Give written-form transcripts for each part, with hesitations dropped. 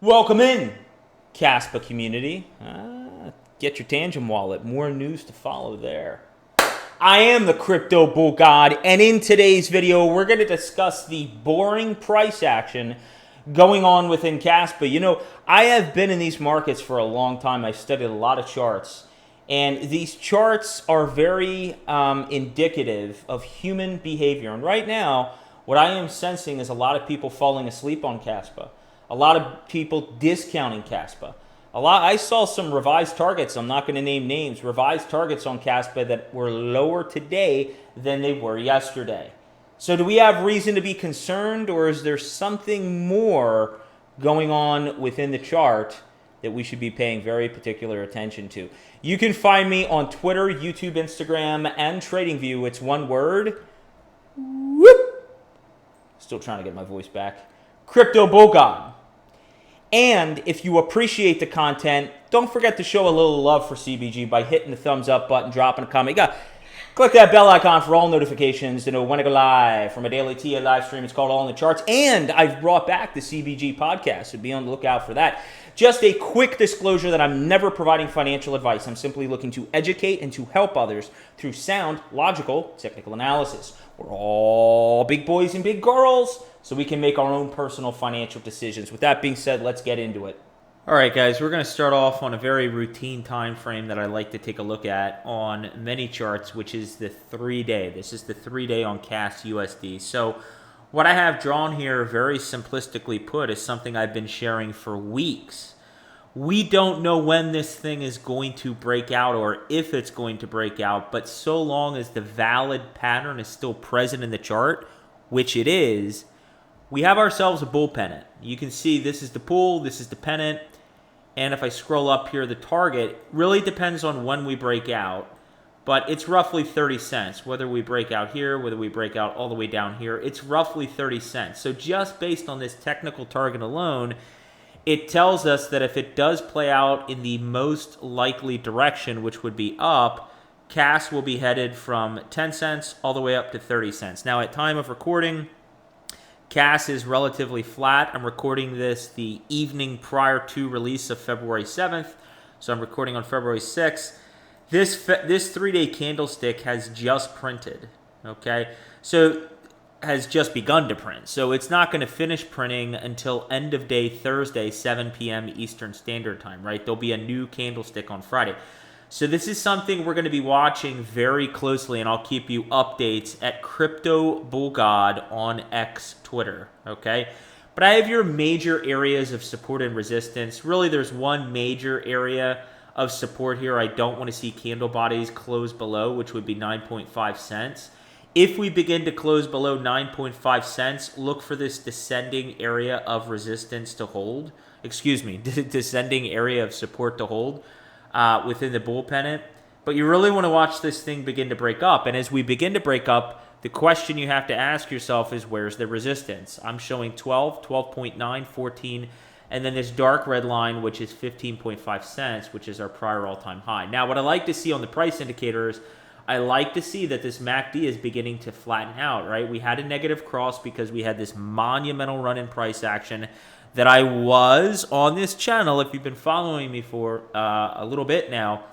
Welcome in, Kaspa community. Get your Tangent wallet. More news to follow there. I am the CryptoBullGod, and in today's video, we're going to discuss the boring price action going on within Kaspa. You know, I have been in these markets for a long time. I've studied a lot of charts, and these charts are very indicative of human behavior. And right now, what I am sensing is a lot of people falling asleep on Kaspa. A lot of people discounting Kaspa. I saw some revised targets. I'm not going to name names. Revised targets on Kaspa that were lower today than they were yesterday. So do we have reason to be concerned, or is there something more going on within the chart that we should be paying very particular attention to? You can find me on Twitter, YouTube, Instagram, and Tradingview. It's one word. Whoop. Still trying to get my voice back. CryptoBullGod. And if you appreciate the content, don't forget to show a little love for CBG by hitting the thumbs up button, dropping a comment. You got click that bell icon for all notifications to know when I go live from a daily TA live stream. It's called All in the Charts. And I've brought back the CBG podcast, so be on the lookout for that. Just a quick disclosure that I'm never providing financial advice. I'm simply looking to educate and to help others through sound, logical, technical analysis. We're all big boys and big girls, so we can make our own personal financial decisions. With that being said, let's get into it. All right, guys, we're going to start off on a very routine time frame that I like to take a look at on many charts, which is the 3-day. This is the 3-day on CAS USD. So what I have drawn here, very simplistically put, is something I've been sharing for weeks. We don't know when this thing is going to break out or if it's going to break out, but so long as the valid pattern is still present in the chart, which it is, we have ourselves a bull pennant. You can see this is the pull, this is the pennant, and if I scroll up here, the target really depends on when we break out, but it's roughly 30 cents. Whether we break out here, whether we break out all the way down here, it's roughly 30 cents. So just based on this technical target alone, it tells us that if it does play out in the most likely direction, which would be up, CAS will be headed from 10 cents all the way up to 30 cents. Now, at time of recording, CAS is relatively flat. I'm recording this the evening prior to release of February 7th, so I'm recording on February 6th. This 3-day candlestick has just printed, okay? So has just begun to print. So it's not going to finish printing until end of day Thursday, 7 p.m. Eastern Standard Time, right? There'll be a new candlestick on Friday. So this is something we're going to be watching very closely, and I'll keep you updates at CryptoBullGod on X Twitter, okay? But I have your major areas of support and resistance. Really, there's one major area of support here I don't want to see candle bodies close below, which would be 9.5 cents. If we begin to close below 9.5 cents, look for this descending area of resistance to hold. Excuse me, descending area of support to hold within the bull pennant. But you really want to watch this thing begin to break up. And as we begin to break up, the question you have to ask yourself is, where's the resistance? I'm showing 12, 12.9, 14, and then this dark red line, which is 15.5 cents, which is our prior all-time high. Now, what I like to see on the price indicators, I like to see that this MACD is beginning to flatten out, right? We had a negative cross because we had this monumental run in price action that I was on this channel. If you've been following me for a little bit now,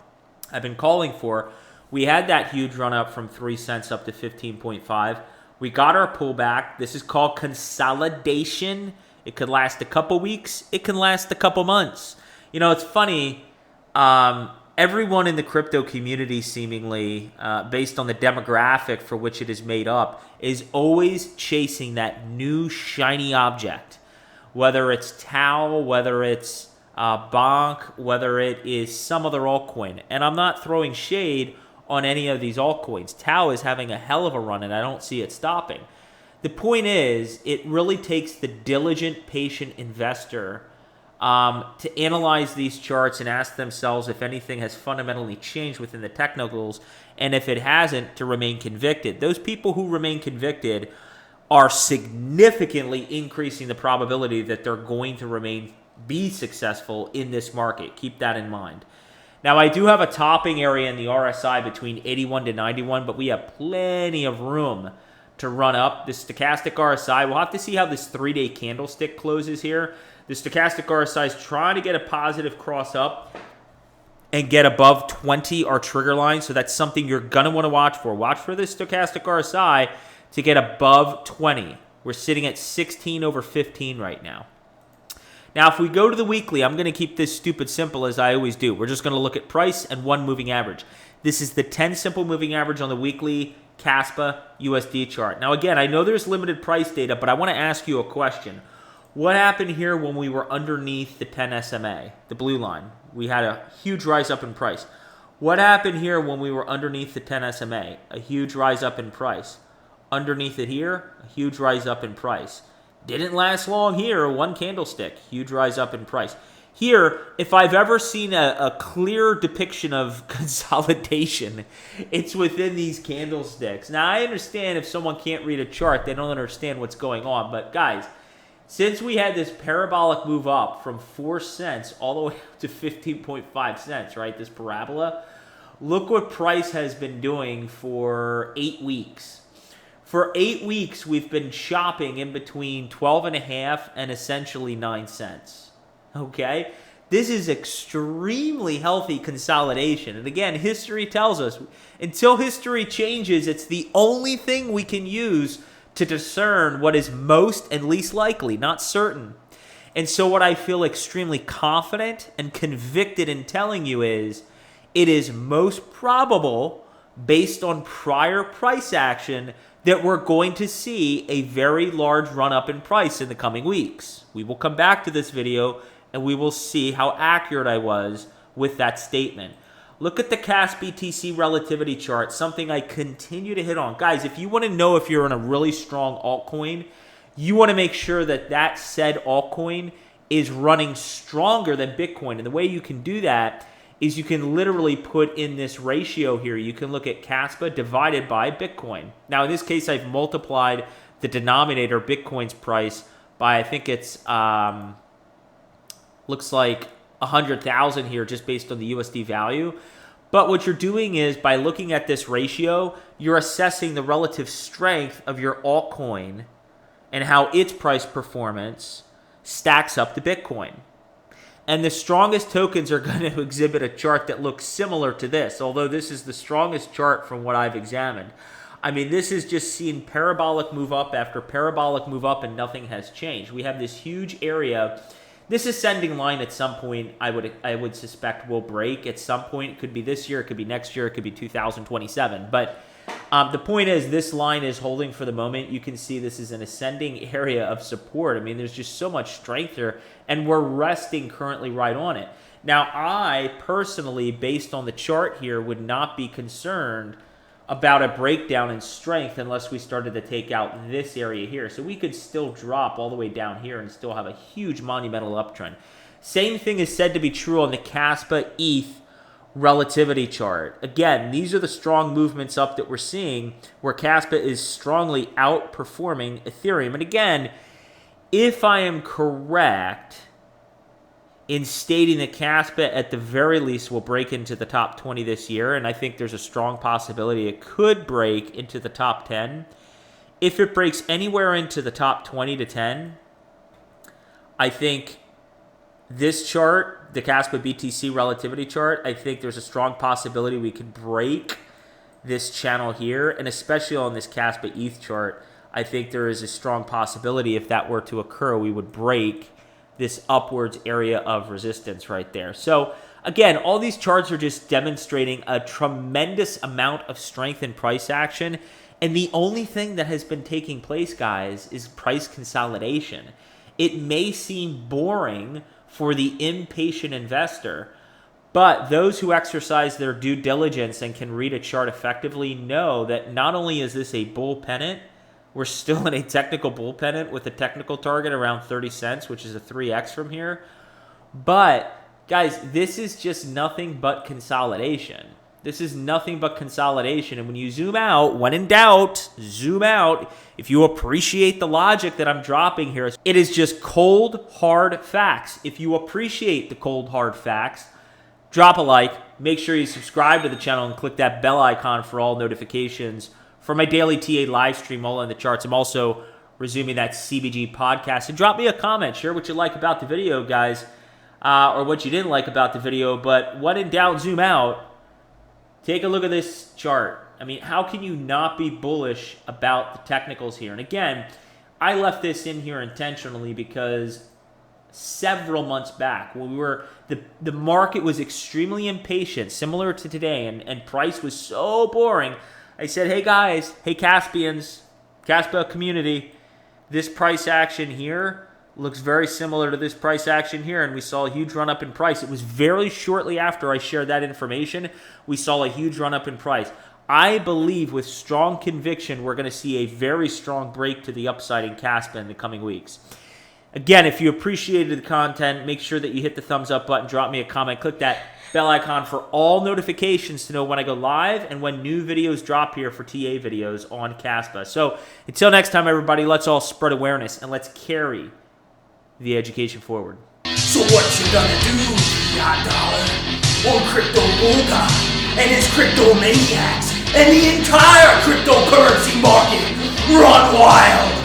I've been calling for. We had that huge run up from 3 cents up to 15.5. We got our pullback. This is called consolidation. It could last a couple weeks. It can last a couple months. You know, it's funny. Everyone in the crypto community, seemingly, based on the demographic for which it is made up, is always chasing that new shiny object. Whether it's Tau, whether it's Bonk, whether it is some other altcoin. And I'm not throwing shade on any of these altcoins. Tau is having a hell of a run, and I don't see it stopping. The point is, it really takes the diligent, patient investor to analyze these charts and ask themselves if anything has fundamentally changed within the technicals, and if it hasn't, to remain convicted. Those people who remain convicted are significantly increasing the probability that they're going to be successful in this market. Keep that in mind. Now, I do have a topping area in the RSI between 81 to 91, but we have plenty of room to run up. The stochastic RSI, we'll have to see how this 3-day candlestick closes here. The stochastic RSI is trying to get a positive cross up and get above 20, our trigger line. So that's something you're going to want to watch for. Watch for this stochastic RSI to get above 20. We're sitting at 16 over 15 right now. Now, if we go to the weekly, I'm going to keep this stupid simple as I always do. We're just going to look at price and one moving average. This is the 10 simple moving average on the weekly Kaspa USD chart. Now, again, I know there's limited price data, but I want to ask you a question. What happened here when we were underneath the 10 SMA, the blue line? We had a huge rise up in price. What happened here when we were underneath the 10 SMA? A huge rise up in price. Underneath it here, a huge rise up in price. Didn't last long here, one candlestick, huge rise up in price. Here, if I've ever seen a clear depiction of consolidation, it's within these candlesticks. Now, I understand if someone can't read a chart, they don't understand what's going on. But guys, since we had this parabolic move up from 4 cents all the way up to 15.5 cents, right, this parabola, look what price has been doing for 8 weeks. For 8 weeks, we've been shopping in between 12.5 and essentially 9 cents. Okay? This is extremely healthy consolidation. And again, history tells us, until history changes, it's the only thing we can use to discern what is most and least likely, not certain. And so what I feel extremely confident and convicted in telling you is, it is most probable, based on prior price action, that we're going to see a very large run-up in price in the coming weeks. We will come back to this video and we will see how accurate I was with that statement. Look at the CAS BTC relativity chart, something I continue to hit on. Guys, if you want to know if you're in a really strong altcoin, you want to make sure that that said altcoin is running stronger than Bitcoin. And the way you can do that is you can literally put in this ratio here. You can look at Kaspa divided by Bitcoin. Now, in this case, I've multiplied the denominator, Bitcoin's price, by I think it's, looks like 100,000 here just based on the USD value. But what you're doing is, by looking at this ratio, you're assessing the relative strength of your altcoin and how its price performance stacks up to Bitcoin. And the strongest tokens are going to exhibit a chart that looks similar to this, although this is the strongest chart from what I've examined. I mean, this is just seeing parabolic move up after parabolic move up and nothing has changed. We have this huge area. This ascending line at some point, I would suspect, will break. At some point, it could be this year, it could be next year, it could be 2027. But the point is, this line is holding for the moment. You can see this is an ascending area of support. I mean, there's just so much strength here, and we're resting currently right on it. Now, I personally, based on the chart here, would not be concerned about a breakdown in strength unless we started to take out this area here. So we could still drop all the way down here and still have a huge monumental uptrend. Same thing is said to be true on the Kaspa ETH relativity chart. Again, these are the strong movements up that we're seeing where Kaspa is strongly outperforming Ethereum. And again, if I am correct in stating that Kaspa at the very least will break into the top 20 this year, and I think there's a strong possibility it could break into the top 10. If it breaks anywhere into the top 20 to 10, I think this chart, the Kaspa BTC relativity chart, I think there's a strong possibility we could break this channel here, and especially on this Kaspa ETH chart, I think there is a strong possibility if that were to occur, we would break this upwards area of resistance right there. So again, all these charts are just demonstrating a tremendous amount of strength in price action. And the only thing that has been taking place, guys, is price consolidation. It may seem boring for the impatient investor, but those who exercise their due diligence and can read a chart effectively know that not only is this a bull pennant, we're still in a technical bull pennant with a technical target around 30 cents, which is a 3x from here. But, guys, this is just nothing but consolidation. This is nothing but consolidation. And when you zoom out, when in doubt, zoom out. If you appreciate the logic that I'm dropping here, it is just cold, hard facts. If you appreciate the cold, hard facts, drop a like. Make sure you subscribe to the channel and click that bell icon for all notifications for my daily TA live stream, all in the charts. I'm also resuming that CBG podcast. And drop me a comment. Share what you like about the video, guys, or what you didn't like about the video. But when in doubt, zoom out. Take a look at this chart. I mean, how can you not be bullish about the technicals here? And again, I left this in here intentionally because several months back, when the market was extremely impatient, similar to today, and price was so boring, I said, hey guys, hey Caspians, Kaspa community, this price action here looks very similar to this price action here, and we saw a huge run up in price. It was very shortly after I shared that information, we saw a huge run up in price. I believe with strong conviction we're going to see a very strong break to the upside in Kaspa in the coming weeks. Again, if you appreciated the content, make sure that you hit the thumbs up button, drop me a comment, click that bell icon for all notifications to know when I go live and when new videos drop here for TA videos on Kaspa. So until next time, everybody, let's all spread awareness and let's carry the education forward. So what you gonna do, $5 on CryptoBullGod and his crypto maniacs and the entire cryptocurrency market? Run wild!